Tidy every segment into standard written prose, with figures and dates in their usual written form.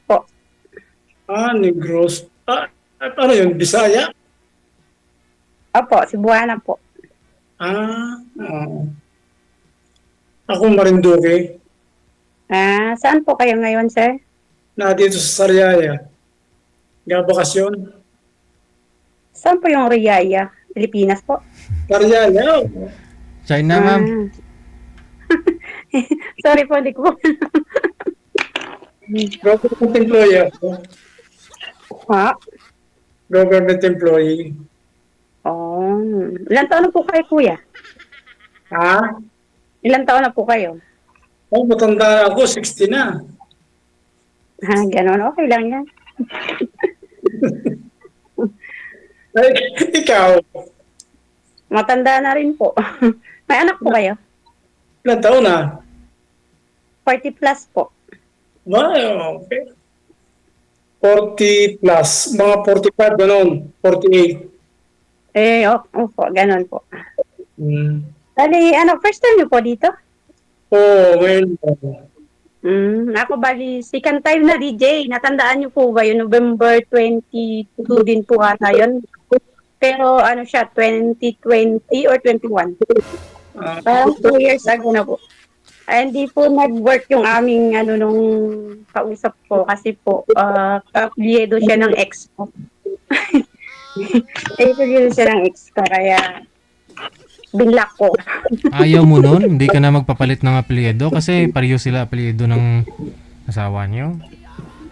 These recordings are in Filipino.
po. Negros. Ano yun? Bisaya? Opo, Cebuana po. Oo. Ako Marinduque. Saan po kayo ngayon, sir? Na dito sa Sariaya. Bakasyon. Saan po yung Riyaya? Pilipinas po? Sariaya. China, ma'am. Ah. Sorry po, hindi ko. Government employee ako. Ha? Government employee. Oh. Ilan taon na po kayo, kuya? Ha? Ilan taon na po kayo? Matanda ako. 60 na. Ganon. Okay lang yan. Ay, ikaw. Matanda na rin po. May anak po kayo? Ilan taon na? 40 plus po. Okay. 40 plus. Mga 45, gano'n. 48. Opo, ganon po. Hmm. Bali, first time niyo po dito? Ngayon. Ako bali, second time na DJ. Natandaan niyo po ba yun? November 22 din po ata yun. Pero siya, 2020 or 21? Parang 2 years ago na po. Hindi po nag-work yung aming nung kausap ko kasi po, kapliedo siya ng ex ko. Kapliedo siya ng ex ko, kaya binlock ko. Ayaw mo nun? Hindi ka na magpapalit ng apelyido kasi pareho sila apelyido ng asawa niyo?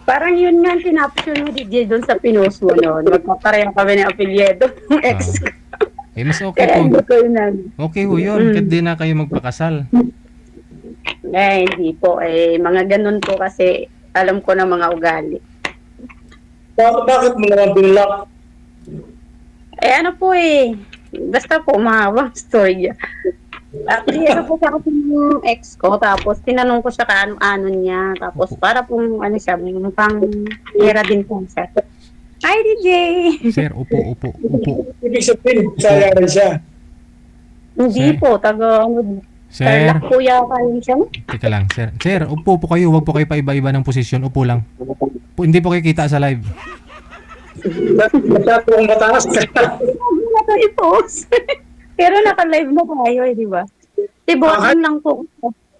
Parang yun nga, tinapos yun ni DJ doon sa pinost mo noon. Magpapareho kami ng apelyido ng ex ko. Mas okay Kaya po. hindi ko yun Okay ho yun. Kahit di na kayo magpakasal. hindi po. Mga ganun po kasi alam ko na mga ugali. Bakit mo naman binlock? Basta po, mahawang story. Actually, po siya kasi yung ex ko, tapos tinanong ko siya kaano-ano niya, tapos para pong, siya, pang hira din po siya. Hi, DJ! Sir, upo. Ibig sabihin, saya rin siya. Hindi Sir? po, Sir, Tarlac po yata yun siya. teka lang, sir. Sir, upo po kayo. Huwag po kayo pa-iba-iba ng posisyon. Upo lang. Hindi po kayo kita sa live. Masyado akong mataas. Hindi na to i-post. Pero naka-live na tayo di ba? Boring lang po.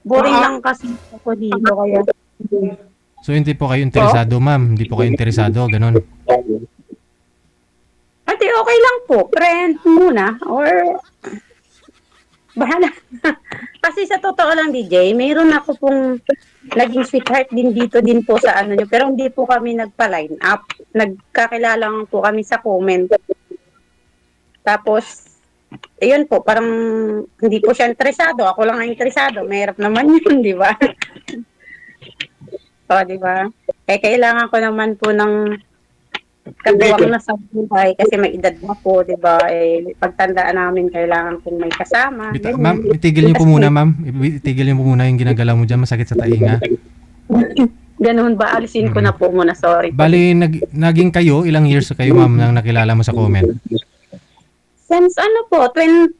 Boring lang kasi ako dito, kaya. So, hindi po kayo interesado, ma'am. Hindi po kayo interesado. Ganon. Okay lang po. Friend muna, or bahala. Kasi sa totoo lang, DJ, mayroon ako pong naging sweetheart din dito din po sa nyo. Pero hindi po kami nagpa-line up. Nagkakilala lang po kami sa comment. Tapos, ayun po, parang hindi po siya interesado. Ako lang ang interesado. Mahirap naman yun, di ba? Di ba? Kailangan ko naman po ng katuwang na sa buhay kasi may edad na po, di ba? Pagtandaan namin, kailangan kong may kasama. Ma'am, itigil niyo po muna, ma'am. Itigil niyo po muna yung ginagalaw mo dyan. Masakit sa tainga. Ganun ba? Alisin ko na po muna, sorry. Bali, naging kayo, ilang years kayo, ma'am, nang nakilala mo sa comment? Since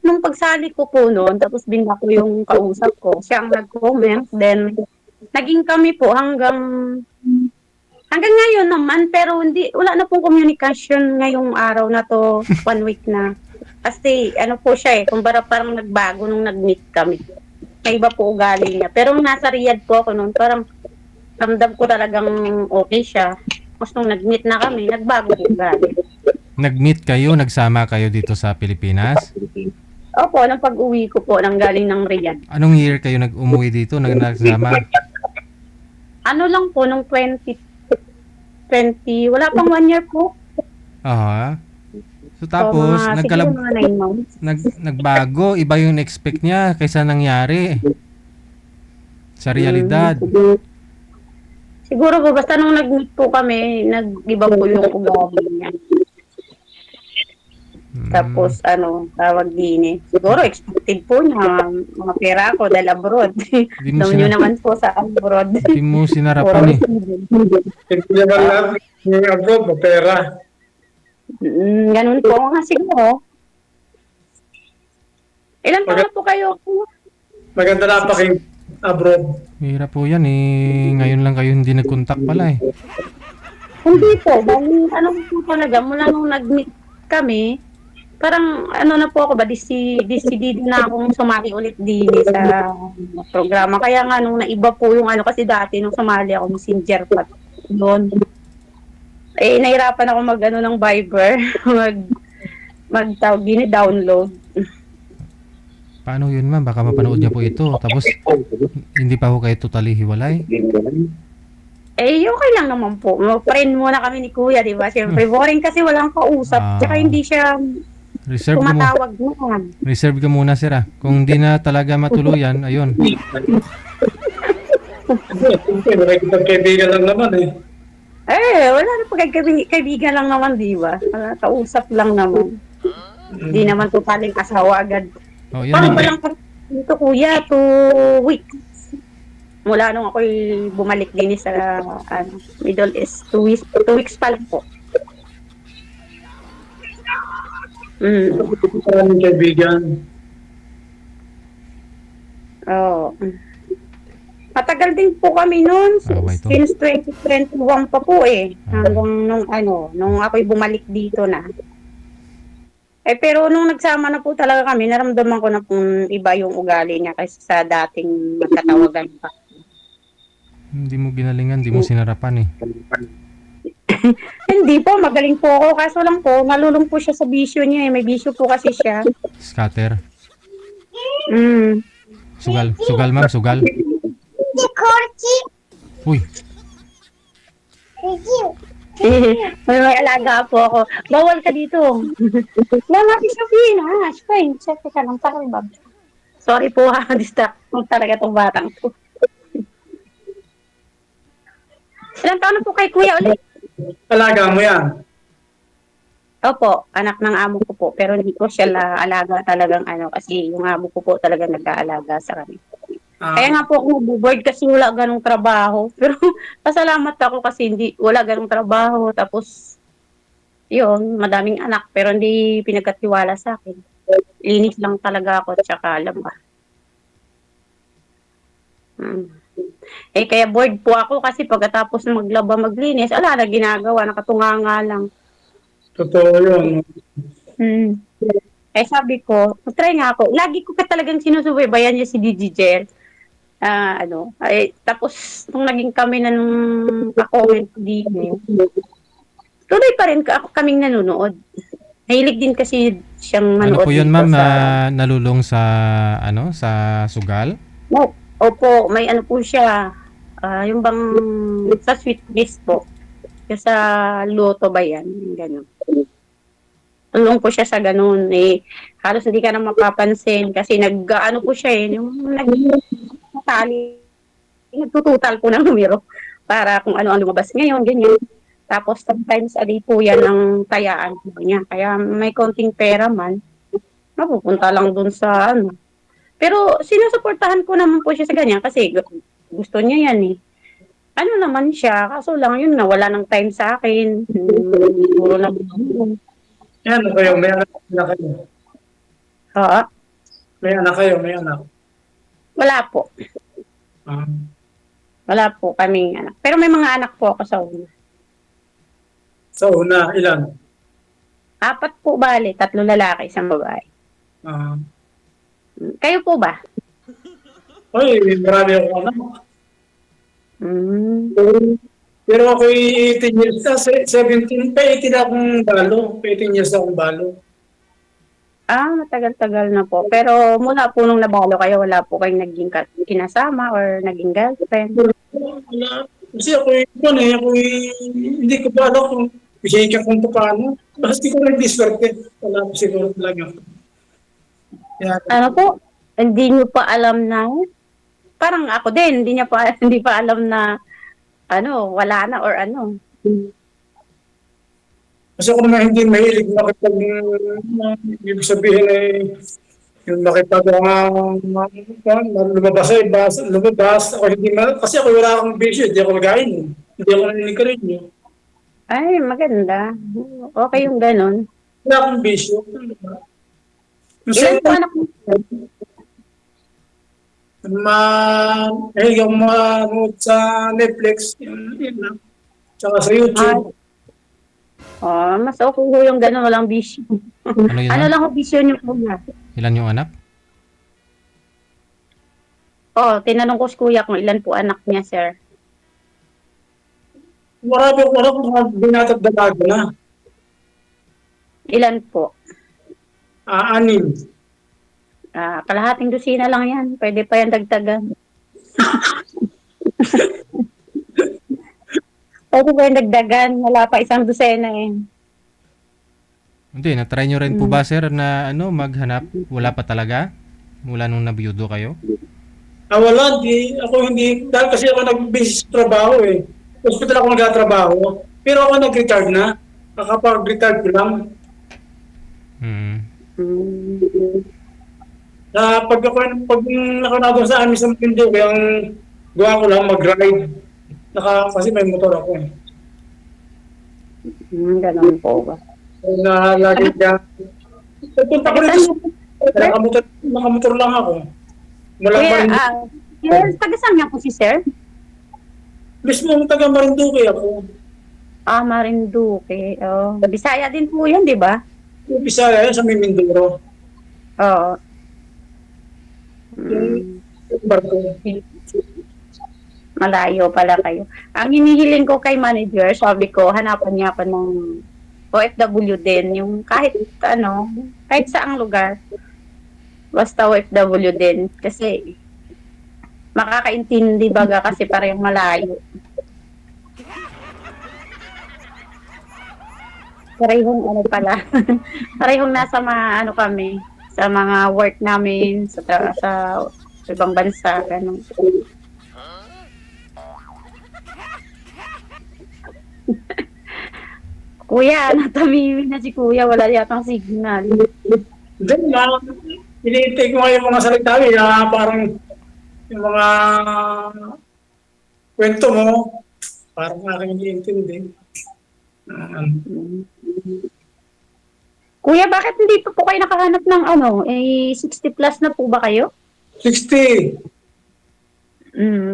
nung pagsali ko po noon, tapos binla ko yung kausap ko, siya ang nag-comment, then naging kami po hanggang ngayon naman, pero wala na pong communication ngayong araw na to, 1 week na. Kasi po siya kumbara parang nagbago nung nag-meet kami. May iba po ugali niya. Pero nasa Riyadh po ako noon, parang ramdam ko talagang okay siya. Tapos nung nag-meet na kami, nagbago yung ugali. Nag-meet kayo, nagsama kayo dito sa Pilipinas? Opo, nang pag-uwi ko po, nang galing ng Riyadh. Anong year kayo nag-umuwi dito, nagsama? Lang po, nung 2020, wala pang 1 year po. Aha. So tapos, siguro mga 9 months. nagbago, iba yung expect niya kaysa nangyari sa realidad. Siguro po, basta nung nag-meet po kami, nag-iba po yung ugali niya. Tapos, tawag din siguro, expected po niya, mga pera ko dahil abroad. Alam nyo naman po sa abroad. Hindi mo sinarapan eh. Hindi naman lang yung abroad, pera. Ganun po nga siguro. Ilan taon na po kayo? Maganda na abroad. Hirap po yan eh. Ngayon lang kayo hindi nag-contact pala eh. Hindi po, bali, ano po talaga, mula nung nag-meet kami, parang ano na po ako ba, decidido na akong sumali ulit din sa programa. Kaya nga nung naiba po yung ano, kasi dati nung sumali ako, messenger pa doon. Eh, nahirapan ako mag ano ng Viber, tawag din, download. Paano yun ma'am? Baka mapanood niya po ito. Tapos hindi pa ho kayo totally hiwalay. Eh, okay lang naman po. Friend muna kami ni Kuya, di ba? Siyempre, boring kasi walang kausap. Tsaka hindi siya Reserve ka mo. tumatawag naman. Reserve ka muna sir ah. Kung di na talaga matuluyan, ayun. Siyempre, nakikipagkaibigan lang naman eh. Eh, wala na kaibigan lang naman, di ba? Kausap lang naman. Hindi naman totaling asawa agad. Oh, yan Paano ma'am. pa lang dito, Kuya? 2 weeks. Mula nung ako'y bumalik din sa Middle East. 2 weeks pa lang po. Maraming kaibigan. Oo. Matagal din po kami noon. Away to. Since 2021 pa po eh. Hanggang nung ako'y bumalik dito na. Eh, pero nung nagsama na po talaga kami, naramdaman ko na pong iba yung ugali niya kaysa sa dating magkatawagan pa. Hindi mo ginalingan, hindi mo sinarapan eh. Hindi po, magaling po ako. Kaso lang po, nalulung po siya sa bisyo niya eh. May bisyo po kasi siya. Scatter. Mm. Sugal. Sugal ma'am, sugal. Uy, May alaga po ako. Bawal ka dito. Lama si Sophie na. Fine. Check ka lang. Sorry po ha. Distract mo talaga tong batang to. Ilang taon na po kay Kuya ulit? Alaga mo yan. Opo, anak ng amo ko po. Pero hindi ko siya alaga talagang kasi yung amo ko po talaga nag-aalaga sa kanya. Kaya nga po ako nabuboard kasi wala ganong trabaho. Pero pasalamat ako kasi wala ganong trabaho. Tapos, yun, madaming anak. Pero hindi pinagkatiwala sa akin. Linis lang talaga ako at saka alam ba. Eh, kaya bored po ako kasi pagkatapos maglaba maglinis, ala na ginagawa, nakatunganga lang. Totoo yun. Eh, sabi ko, try nga ako. Lagi ko ka talagang sinusubaybayan niya si DJ Jel. Tapos, nung naging kami na nung comment din, tuloy pa rin kaming nanonood. Nahilig din kasi siyang ano manood. po yun dito ma'am? sa... Nalulong sa, sa sugal? No, opo, may ano po siya. Yung bang sa sweet dish po. Yung sa luto ba yan? Ganun. Tulong po siya sa ganun. Eh, halos hindi ka na mapapansin kasi nag-ano po siya eh. Yung nag-tali. Nagtututal po ng numero para kung ano ang lumabas ngayon, ganyan. Tapos sometimes a day po yan ang tayaan po niya. Kaya may konting pera man, mapupunta lang dun sa ano. Pero sinusuportahan ko naman po siya sa ganyan kasi gusto niya yan eh. Ano naman siya, kaso lang yun, nawala ng time sa akin. Siguro na. Yan, ano kayo, may anak kayo. Ha? May anak kayo, may anak. Wala po. Wala po kaming anak. Pero may mga anak po ako sa una. Sa una, ilan? 4 po bali, 3 lalaki, 1 babae. Kayo po ba? Oy, marami akong anak. Pero ako'y 18 years na, 17 pa, 18 akong balo. 18 years akong balo. Matagal-tagal na po. Pero mula po nung nabalo kayo, wala po kayong naging kinasama or naging girlfriend? Wala. Kasi ako'y hindi ko pa alam kung bigay ka kung paano. Basta di ko nag-diswerte. Wala ko siguro talaga. Yan. Ano po? Hindi nyo pa alam na, parang ako din, hindi pa alam na, wala na or ano. Kasi ako naman hindi mahilig ibig sabihin yung lumabas, ako hindi kasi ako wala akong bisyo, hindi ako nagain. Hindi ako naninigarin nyo. Ay, maganda. Okay yung ganun. Wala akong bisyo. Ilan po anak mo? yung manood sa Netflix, yun lang. Tsaka sa Ah, YouTube. mas okay ho yung gano'n, walang bisyo. Ano Ano yun? lang ho bisyo niyo po na? Ilan yung anak? Tinanong ko si kuya kung ilan po anak niya, sir. Marami ako alam kung mga binatag dalaga na. Ilan po? Anim. Kalahating dosina lang yan. Pwede pa yan dagdagan. Pwede pa yan dagdagan. Wala pa isang dosena eh. Hindi, na-try nyo rin po ba sir na maghanap? Wala pa talaga? Mula nung nabiyudo kayo? Wala, ako hindi, dahil kasi ako nag-base sa trabaho eh. Hospital ako nagtatrabaho. Pero ako nag-retard na. Nakapag-retard ko lang. Hmm. Pag nakanado sa amin sa Pindo, kaya ang gawa ko lang mag-ride. Kasi may motor ako eh. Ganun po ba? Na lagi ka. Nagpunta ko rito sa nakamotor lang ako. Mula pa rin. Taga saan nga po si sir? Mismo ang taga Marinduque ako. Marinduque. Bisaya din po yan, di ba? Yung Bisaya yan sa Mindoro. Oo. Yung barko. Malayo pala kayo. Ang hinihiling ko kay manager, sabi ko, hanapan niya pa ng OFW din. Yung kahit saang lugar. Basta OFW din. Kasi, makakaintindi baga kasi parang malayo. Parehong pala. Parehong nasa kami, sa mga work namin, sa ibang bansa, ganun. Kuya, natamimi na si kuya, wala yatang signal. Then, iniintay ko nga yung mga salita na parang yung mga kwento mo, parang aking iniintindi. Kuya, bakit hindi pa po kayo nakahanap ng 60 plus na po ba kayo? 60.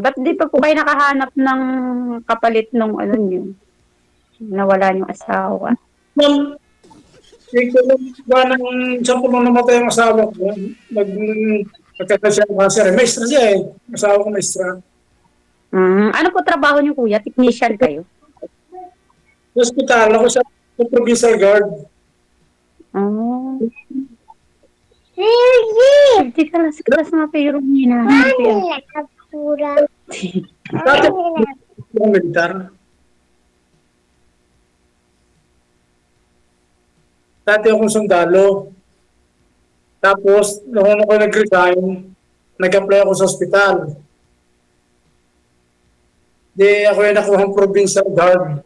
Ba't di pa po kayo nakahanap ng kapalit nung niyo? Nawala yung asawa. Ma'am, ikaw ba nang saan po nung namatay ang asawa ko? Nagkakasya ng cancer. Maestra siya eh. Asawa ko maestra. Ano po trabaho niyo kuya? Technician kayo? Sa hospital, ako sa provincial guard. Hindi ka lang sa class mga pero nina. Dati ako militar. Dati akong sundalo. Tapos, noong ako nag-resign, nag-apply ako sa hospital. Di ako yung nakuha ng provincial guard.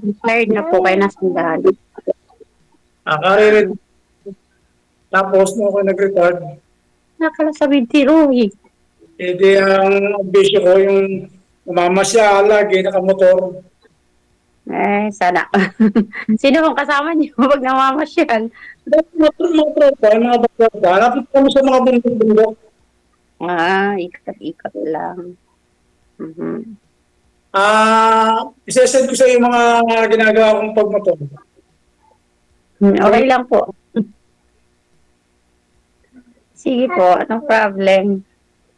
Retired na po kayo na sundalo. Nakaririn. Tapos, noong ako nag-retard, Nakalasabid tiro eh. di ang ambisyo ko yung umamasyal, lagi nakamotor. Sana. Sino pong kasama niyo pag namamasyal? Mga tropa, mga bata, napit kami sa mga bundok-bundok. Ikat-ikat lang. Isesend ko sa iyo mga ginagawa kong pagmotor. Okay lang po. Sige po, anong problem?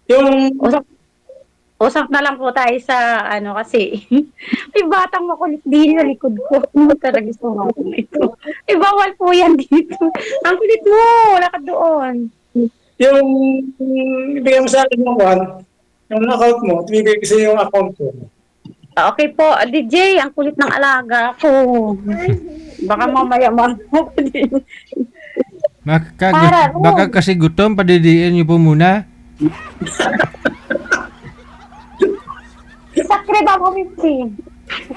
Yung Usap na lang po tayo sa kasi may batang makulit din sa likod ko. Talaga gusto mo ito. Bawal po yan dito. Ang kulit mo, wala ka doon. yung ibigay mo sa akin ng yung account mo, ibigay ko sa iyo yung account ko. Okay po, DJ, ang kulit ng alaga ko. Baka mamaya Baka kasi gutom, padidiin niyo po muna. Sakre ba mo, Mitzi?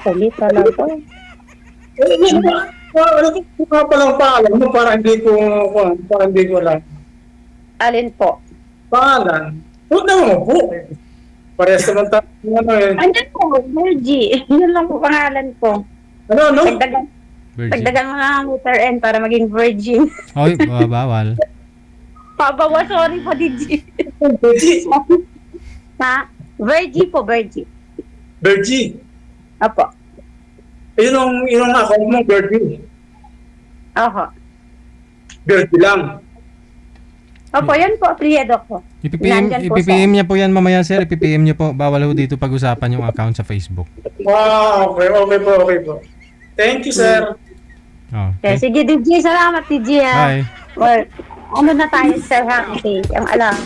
Kulit talaga. Ano ko palang paalam mo para hindi ko alam. Alin po? Pangalan? Huwag naman mo po. Parehas naman tayo. Andyan po, Virgie. Yun lang po pangalan ko. Ano? Virgin. Dagdagan mo na ang letter N para maging virgin. Oy, bawal. Pabawa, sorry po, DJ. Bergie. Ha? Virgie po, Virgie. Bergie. Opo. Yun ang account mo, Bergie. Oho. Bergie lang. Opo, yan po, apelyido ko. Nandyan po IPPM niya po yan mamaya, sir. IPPM niya po. Bawal ho dito pag-usapan yung account sa Facebook. Okay po. Thank you, sir. Oh, Okay, sige, DJ. Salamat, DJ. Bye. Well, ano na tayo, sir, ha? Okay, ang alam.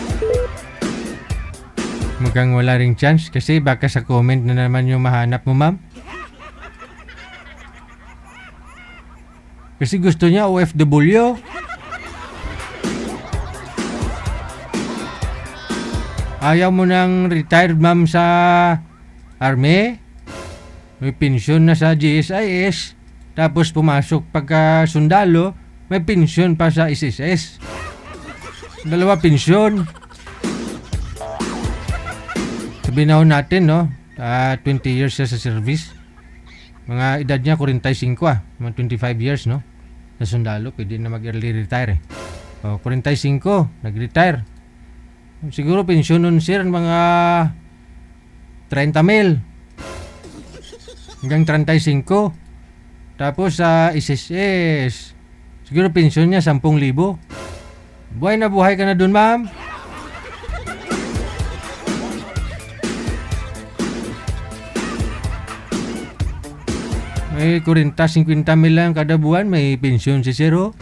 Mukhang wala ring chance kasi baka sa comment na naman yung mahanap mo, ma'am. Kasi gusto niya OFW. Ayaw mo nang retired ma'am sa army. May pensyon na sa GSIS. Tapos pumasok pagka sundalo, may pensyon pa sa SSS. Dalawa pensyon. Sabihin na ho natin, no? 20 years siya sa service. Mga edad niya, 45 mga 25 years, no? Sa sundalo, pwede na mag-early retire, eh. O, 45, nag-retire. Siguro pensyon nun, sir, mga 30 mil. Hanggang 35. Tapos sa SSS, siguro pensyon niya 10,000. Buhay na buhay ka na dun, ma'am. May 40-50 mil lang kada buwan, may pensyon si Zero.